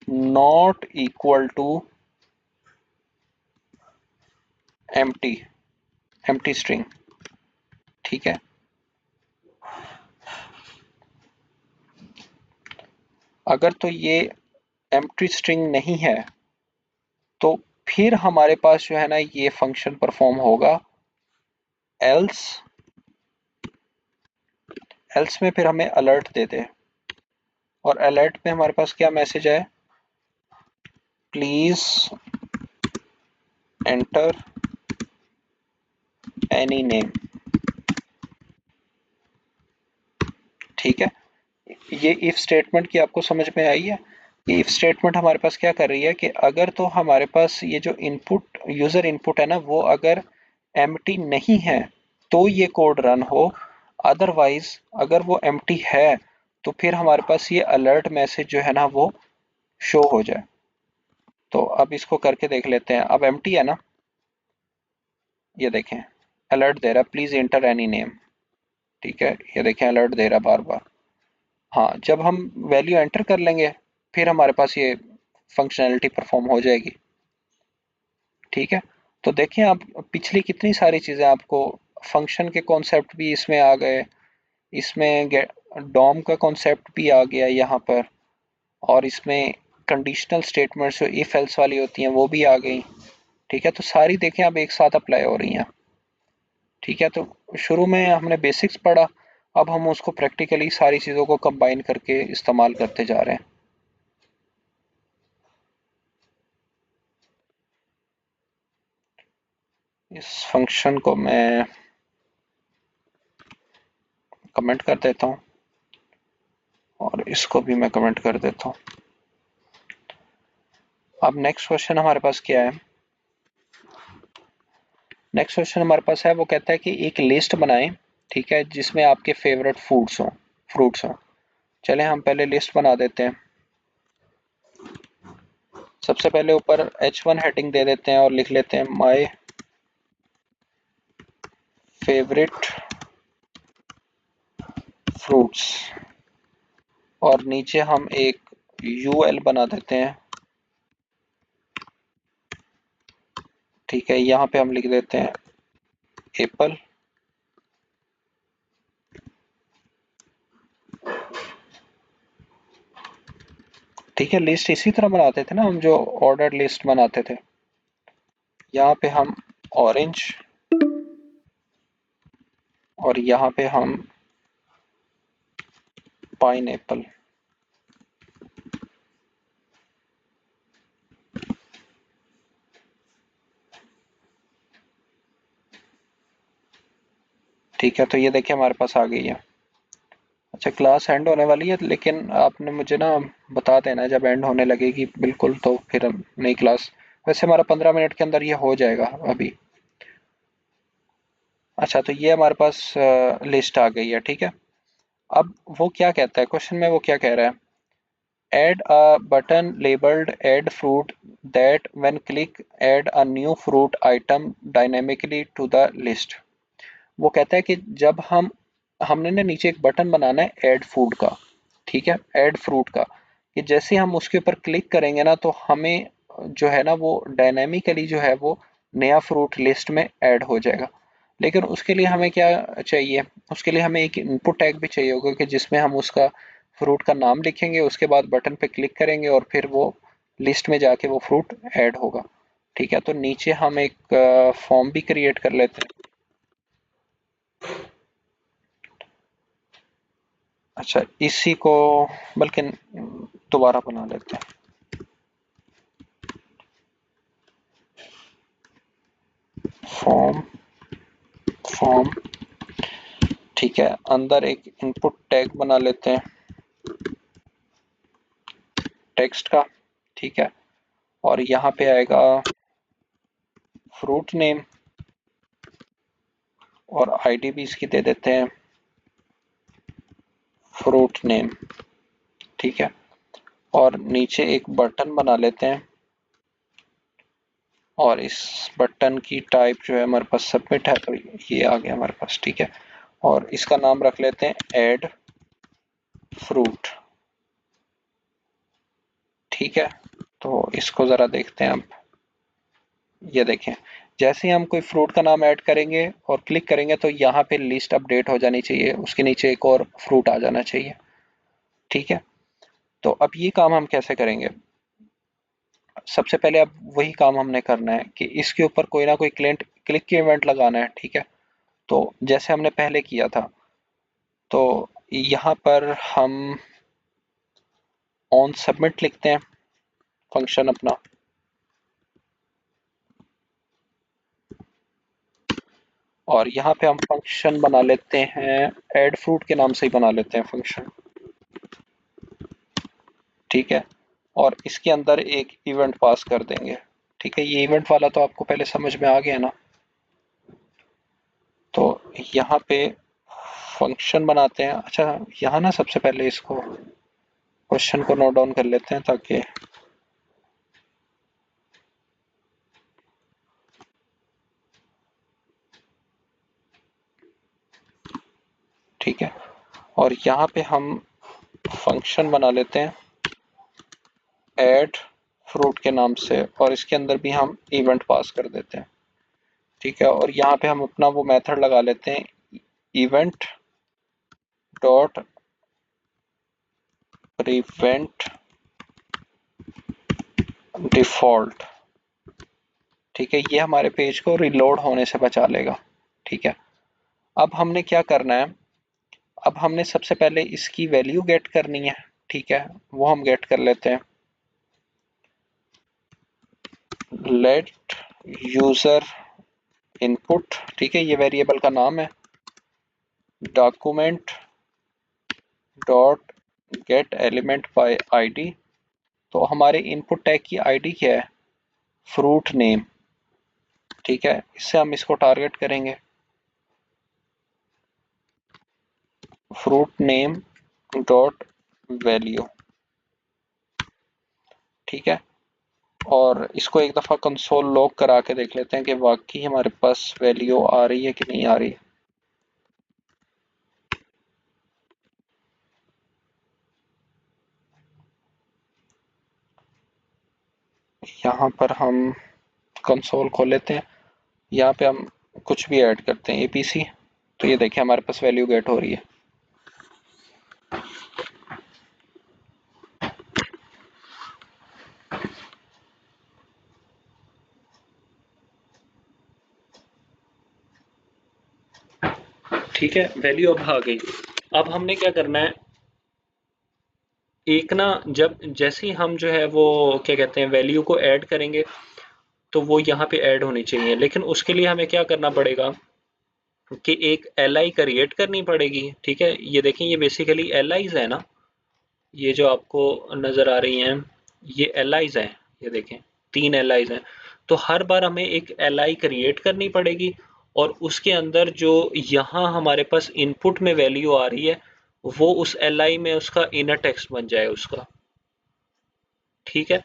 not equal to empty, empty string. ठीक है, अगर तो ये एम्प्टी स्ट्रिंग नहीं है तो फिर हमारे पास जो है ना ये फंक्शन परफॉर्म होगा। एल्स, एल्स में फिर हमें अलर्ट दे दे, और अलर्ट में हमारे पास क्या मैसेज है, प्लीज एंटर एनी नेम। ठीक है, ये इफ स्टेटमेंट की आपको समझ में आई है? इफ स्टेटमेंट हमारे पास क्या कर रही है कि अगर तो हमारे पास ये जो इनपुट यूजर इनपुट है ना वो अगर एम्प्टी नहीं है तो ये कोड रन हो, अदरवाइज अगर वो एम्प्टी है तो फिर हमारे पास ये अलर्ट मैसेज जो है ना वो शो हो जाए। तो अब इसको करके देख लेते हैं। अब एम्प्टी है ना, ये देखें अलर्ट दे रहा है प्लीज एंटर एनी नेम। ठीक है, ये देखें अलर्ट दे रहा बार बार। हाँ, जब हम वैल्यू एंटर कर लेंगे फिर हमारे पास ये फंक्शनैलिटी परफॉर्म हो जाएगी। ठीक है, तो देखें आप पिछली कितनी सारी चीज़ें आपको, फंक्शन के कॉन्सेप्ट भी इसमें आ गए, इसमें डॉम का कॉन्सेप्ट भी आ गया यहाँ पर, और इसमें कंडीशनल स्टेटमेंट्स जो इफ एल्स वाली होती हैं वो भी आ गई। ठीक है, तो सारी देखें अब एक साथ अप्लाई हो रही हैं। ठीक है, तो शुरू में हमने बेसिक्स पढ़ा, अब हम उसको प्रैक्टिकली सारी चीज़ों को कंबाइन करके इस्तेमाल करते जा रहे हैं। इस फंक्शन को मैं कमेंट कर देता हूँ और इसको भी मैं कमेंट कर देता हूँ। अब नेक्स्ट क्वेश्चन हमारे पास क्या है? नेक्स्ट क्वेश्चन हमारे पास है, वो कहता है कि एक लिस्ट बनाएं, ठीक है, जिसमें आपके फेवरेट फूड्स हों, फ्रूट्स हों। चलें हम पहले लिस्ट बना देते हैं। सबसे पहले ऊपर H1 हेडिंग दे देते हैं और लिख लेते हैं माय फेवरेट फ्रूट्स, और नीचे हम एक UL बना देते हैं। ठीक है, यहाँ पे हम लिख देते हैं एप्पल। ठीक है, लिस्ट इसी तरह बनाते थे ना हम, जो ऑर्डर लिस्ट बनाते थे। यहाँ पे हम ऑरेंज, और यहाँ पे हम पाइन एप्पल। ठीक है, तो ये देखिए हमारे पास आ गई है। अच्छा, क्लास एंड होने वाली है, लेकिन आपने मुझे ना बता देना है जब एंड होने लगेगी बिल्कुल, तो फिर हम नई क्लास, वैसे हमारा 15 मिनट के अंदर ये हो जाएगा अभी। अच्छा, तो ये हमारे पास लिस्ट आ गई है। ठीक है, अब वो क्या कहता है क्वेश्चन में, वो क्या कह रहा है, add a button labeled add fruit that when click add a new fruit item dynamically to the list। वो कहता है कि जब हमने ना नीचे एक बटन बनाना है ऐड फूड का। ठीक है, ऐड फ्रूट का, कि जैसे हम उसके ऊपर क्लिक करेंगे ना तो हमें जो है ना वो डायनामिकली जो है वो नया फ्रूट लिस्ट में ऐड हो जाएगा। लेकिन उसके लिए हमें क्या चाहिए, उसके लिए हमें एक इनपुट टैग भी चाहिए होगा कि जिसमें हम उसका फ्रूट का नाम लिखेंगे, उसके बाद बटन पे क्लिक करेंगे और फिर वो लिस्ट में जाके वो फ्रूट ऐड होगा। ठीक है, तो नीचे हम एक फॉर्म भी क्रिएट कर लेते हैं। अच्छा, इसी को बल्कि दोबारा बना लेते हैं। फॉर्म, फॉर्म, ठीक है, अंदर एक इनपुट टैग बना लेते हैं टेक्स्ट का। ठीक है, और यहाँ पे आएगा फ्रूट नेम, और आईडी भी इसकी दे देते हैं फ्रूट नेम। ठीक है, और नीचे एक बटन बना लेते हैं, और इस बटन की टाइप जो है हमारे पास सबमिट है, तो ये आ गया हमारे पास। ठीक है, और इसका नाम रख लेते हैं ऐड फ्रूट। ठीक है, तो इसको ज़रा देखते हैं अब। ये देखें, जैसे ही हम कोई फ्रूट का नाम ऐड करेंगे और क्लिक करेंगे तो यहाँ पे लिस्ट अपडेट हो जानी चाहिए, उसके नीचे एक और फ्रूट आ जाना चाहिए। ठीक है, तो अब ये काम हम कैसे करेंगे? सबसे पहले अब वही काम हमने करना है कि इसके ऊपर कोई ना कोई क्लिक क्लिक की इवेंट लगाना है। ठीक है, तो जैसे हमने पहले किया था, तो यहाँ पर हम ऑन सबमिट लिखते हैं फंक्शन अपना, और यहाँ पे हम फंक्शन बना लेते हैं ऐड फ्रूट के नाम से ही बना लेते हैं फंक्शन। ठीक है, और इसके अंदर एक इवेंट पास कर देंगे। ठीक है, ये इवेंट वाला तो आपको पहले समझ में आ गया ना। तो यहाँ पे फंक्शन बनाते हैं। अच्छा, यहाँ ना सबसे पहले इसको क्वेश्चन को नोट डाउन कर लेते हैं ताकि ठीक है। और यहाँ पे हम फंक्शन बना लेते हैं ऐड फ्रूट के नाम से, और इसके अंदर भी हम इवेंट पास कर देते हैं। ठीक है, और यहाँ पे हम अपना वो मेथड लगा लेते हैं इवेंट डॉट प्रिवेंट डिफॉल्ट। ठीक है, ये हमारे पेज को रिलोड होने से बचा लेगा। ठीक है, अब हमने क्या करना है, अब हमने सबसे पहले इसकी वैल्यू गेट करनी है। ठीक है, वो हम गेट कर लेते हैं। लेट यूजर इनपुट, ठीक है, ये वेरिएबल का नाम है। Document dot get element by ID, तो हमारे इनपुट टैग की आईडी क्या है, फ्रूट नेम। ठीक है, इससे हम इसको टारगेट करेंगे फ्रूट नेम डॉट वैल्यू। ठीक है, और इसको एक दफ़ा कंसोल लॉग करा के देख लेते हैं कि वाकई हमारे पास वैल्यू आ रही है कि नहीं आ रही। यहाँ पर हम कंसोल खोल लेते हैं, यहाँ पे हम कुछ भी ऐड करते हैं एपीसी, तो ये देखिए हमारे पास वैल्यू गेट हो रही है। ठीक है, वैल्यू अब आ गई। अब हमने क्या करना है, एक ना जब जैसे ही हम जो है वो क्या कहते हैं वैल्यू को ऐड करेंगे तो वो यहाँ पे ऐड होनी चाहिए, लेकिन उसके लिए हमें क्या करना पड़ेगा कि एक एल आई क्रिएट करनी पड़ेगी। ठीक है, ये देखें ये बेसिकली एल आईज है ना, ये जो आपको नज़र आ रही हैं ये एल आईज हैं, ये देखें 3 एल आईज हैं। तो हर बार हमें एक एल आई क्रिएट करनी पड़ेगी और उसके अंदर जो यहाँ हमारे पास इनपुट में वैल्यू आ रही है वो उस एल आई में उसका इनर टेक्स्ट बन जाए उसका। ठीक है,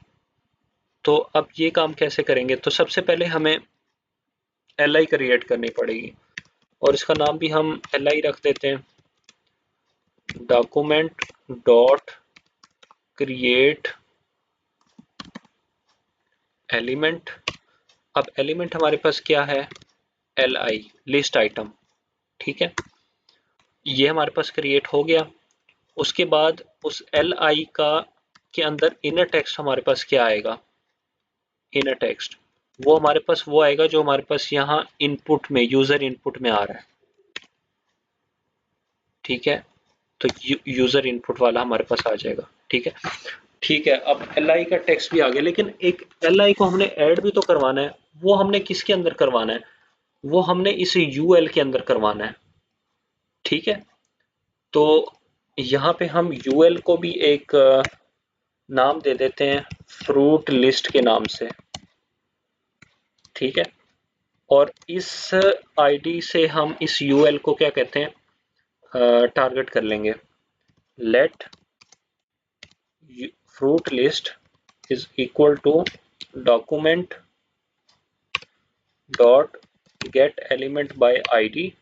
तो अब ये काम कैसे करेंगे, तो सबसे पहले हमें एल आई क्रिएट करनी पड़ेगी और इसका नाम भी हम एल आई रख देते हैं, डॉक्यूमेंट डॉट क्रिएट एलिमेंट। अब एलिमेंट हमारे पास क्या है, एल आई लिस्ट आइटम। ठीक है, ये हमारे पास क्रिएट हो गया। उसके बाद उस एल आई का के अंदर इनर टेक्स्ट हमारे पास क्या आएगा, इनर टेक्स्ट वो हमारे पास वो आएगा जो हमारे पास यहाँ इनपुट में यूजर इनपुट में आ रहा है। ठीक है, तो यूजर इनपुट वाला हमारे पास आ जाएगा। ठीक है, ठीक है, अब एल आई का टेक्स्ट भी आ गया, लेकिन एक एल आई को हमने ऐड भी तो करवाना है। वो हमने किसके अंदर करवाना है, वो हमने इस यूएल के अंदर करवाना है। ठीक है, तो यहाँ पे हम यूएल को भी एक नाम दे देते हैं फ्रूट लिस्ट के नाम से। ठीक है, और इस आईडी से हम इस यूएल को क्या कहते हैं टारगेट कर लेंगे, let fruit list is equal to document dot get element by ID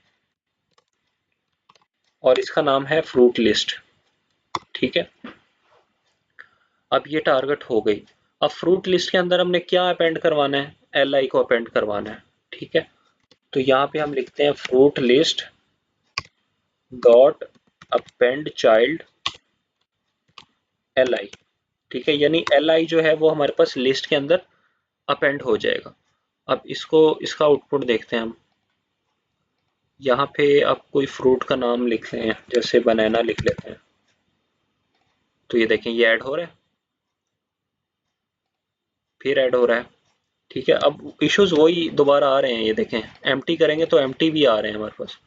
और इसका नाम है फ्रूट लिस्ट। ठीक है, अब ये टारगेट हो गई। अब फ्रूट लिस्ट के अंदर हमने क्या अपेंड करवाना है, एल आई को अपेंड करवाना है। ठीक है, तो यहाँ पे हम लिखते हैं fruit list dot append child L I. ठीक है, यानी एल आई जो है वो हमारे पास लिस्ट के अंदर अपेंड हो जाएगा। अब इसको इसका आउटपुट देखते हैं हम। यहाँ पे आप कोई फ्रूट का नाम लिख लें, जैसे बनाना लिख लेते हैं, तो ये देखें ये ऐड हो रहा है, फिर ऐड हो रहा है। ठीक है, अब इश्यूज वही दोबारा आ रहे हैं, ये देखें एम्प्टी करेंगे तो एम्प्टी भी आ रहे हैं हमारे पास।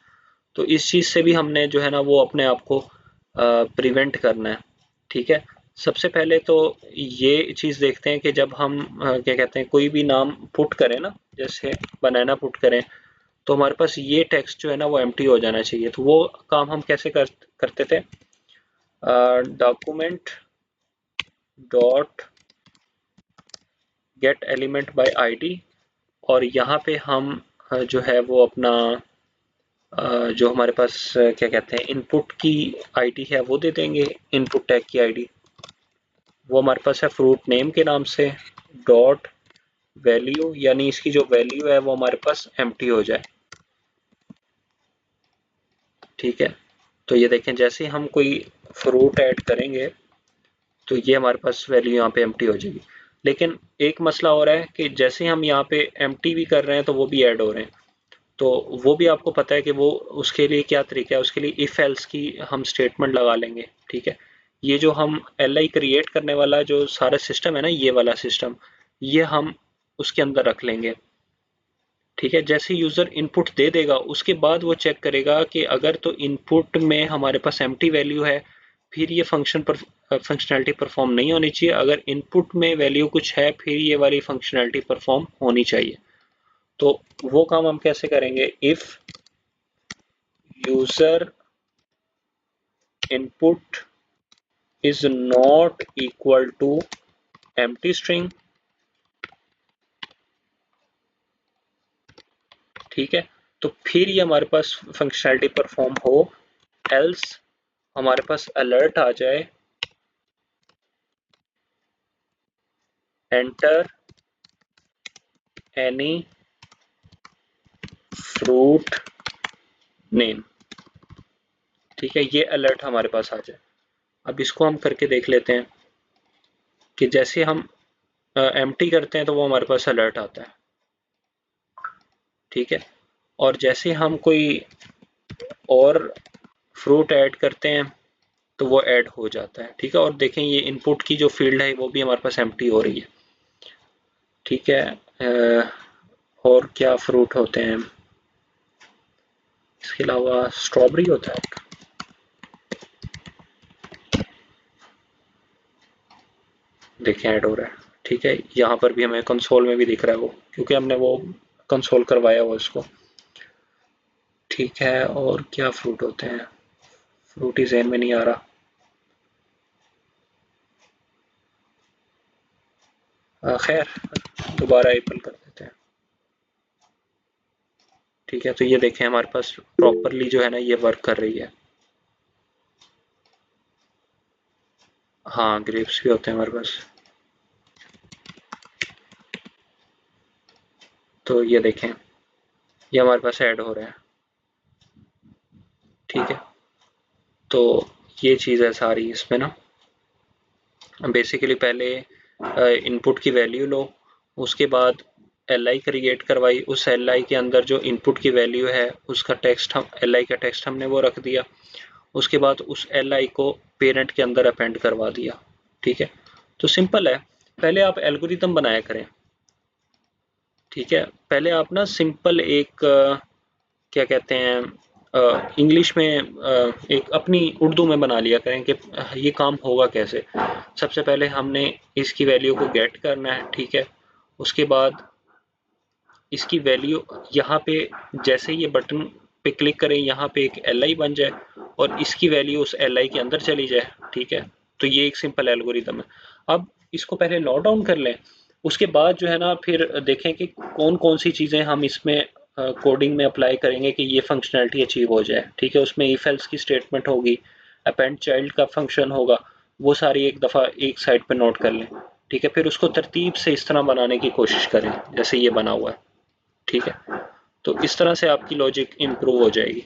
तो इस चीज़ से भी हमने जो है ना वो अपने आप को प्रिवेंट करना है। ठीक है, सबसे पहले तो ये चीज़ देखते हैं कि जब हम क्या कहते हैं कोई भी नाम पुट करें ना, जैसे बनाना पुट करें, तो हमारे पास ये टेक्स्ट जो है ना वो एम्प्टी हो जाना चाहिए। तो वो काम हम कैसे करते थे, document dot get element by ID, और यहाँ पे हम जो है वो अपना जो हमारे पास क्या कहते हैं इनपुट की आईडी है वो दे देंगे, इनपुट टैग की आईडी वो हमारे पास है फ्रूट नेम के नाम से, डॉट वैल्यू, यानी इसकी जो वैल्यू है वो हमारे पास एम्प्टी हो जाए। ठीक है, तो ये देखें जैसे हम कोई फ्रूट ऐड करेंगे तो ये हमारे पास वैल्यू यहाँ पे एम्प्टी हो जाएगी। लेकिन एक मसला और है कि जैसे हम यहाँ पे एम्प्टी भी कर रहे हैं तो वो भी ऐड हो रहे हैं। तो वो भी आपको पता है कि वो उसके लिए क्या तरीका है, उसके लिए इफ एल्स की हम स्टेटमेंट लगा लेंगे। ठीक है, ये जो हम एल आई क्रिएट करने वाला जो सारा सिस्टम है ना, ये वाला सिस्टम, ये हम उसके अंदर रख लेंगे। ठीक है, जैसे यूज़र इनपुट दे देगा उसके बाद वो चेक करेगा कि अगर तो इनपुट में हमारे पास एम्प्टी वैल्यू है, फिर ये फंक्शनैलिटी परफॉर्म नहीं होनी चाहिए। अगर इनपुट में वैल्यू कुछ है फिर ये वाली फंक्शनैलिटी परफॉर्म होनी चाहिए। तो वो काम हम कैसे करेंगे, if user input is not equal to empty string. ठीक है, तो फिर ये हमारे पास फंक्शनैलिटी परफॉर्म हो, एल्स हमारे पास अलर्ट आ जाए, एंटर एनी फ्रूट नेम। ठीक है, ये अलर्ट हमारे पास आ जाए। अब इसको हम करके देख लेते हैं कि जैसे हम एम्प्टी करते हैं तो वो हमारे पास अलर्ट आता है। ठीक है, और जैसे हम कोई और फ्रूट ऐड करते हैं तो वो ऐड हो जाता है। ठीक है, और देखें ये इनपुट की जो फील्ड है वो भी हमारे पास एम्प्टी हो रही है। ठीक है, और क्या फ्रूट होते हैं इसके अलावा, स्ट्रॉबेरी होता है, देखें ऐड हो रहा है। ठीक है, यहाँ पर भी हमें कंसोल में भी दिख रहा है वो, क्योंकि हमने वो कंसोल करवाया हुआ उसको। ठीक है, और क्या फ्रूट होते हैं, फ्रूट ही ज़हन में नहीं आ रहा। खैर, दोबारा एप्पल कर देते हैं। ठीक है, तो ये देखें हमारे पास प्रॉपरली जो है ना ये वर्क कर रही है। हाँ, ग्रेप्स भी होते हैं हमारे पास। तो ये देखें ये हमारे पास ऐड हो रहा है। ठीक है, तो ये चीज़ है सारी इसमें ना। बेसिकली पहले इनपुट की वैल्यू लो, उसके बाद एल आई क्रिएट करवाई, उस एल आई के अंदर जो इनपुट की वैल्यू है उसका टेक्स्ट हम एल आई का टेक्स्ट हमने वो रख दिया। उसके बाद उस एल आई को पेरेंट के अंदर अपेंड करवा दिया। ठीक है, तो सिंपल है। पहले आप एल्गोरिदम बनाया करें। ठीक है, पहले आप ना सिंपल एक क्या कहते हैं इंग्लिश में एक अपनी उर्दू में बना लिया करें कि ये काम होगा कैसे। सबसे पहले हमने इसकी वैल्यू को गेट करना है। ठीक है, उसके बाद इसकी वैल्यू यहाँ पे जैसे ये बटन पे क्लिक करें यहाँ पे एक एल आई बन जाए और इसकी वैल्यू उस एल आई के अंदर चली जाए। ठीक है, तो ये एक सिंपल एल्गोरिदम है। अब इसको पहले नोट डाउन कर लें, उसके बाद जो है ना फिर देखें कि कौन कौन सी चीज़ें हम इसमें कोडिंग में अप्लाई करेंगे कि ये फंक्शनैलिटी अचीव हो जाए। ठीक है, उसमें इफ एल्स की स्टेटमेंट होगी, अपेंड चाइल्ड का फंक्शन होगा, वो सारी एक दफ़ा एक साइड पे नोट कर लें। ठीक है, फिर उसको तरतीब से इस तरह बनाने की कोशिश करें जैसे ये बना हुआ है। ठीक है, तो इस तरह से आपकी लॉजिक इम्प्रूव हो जाएगी।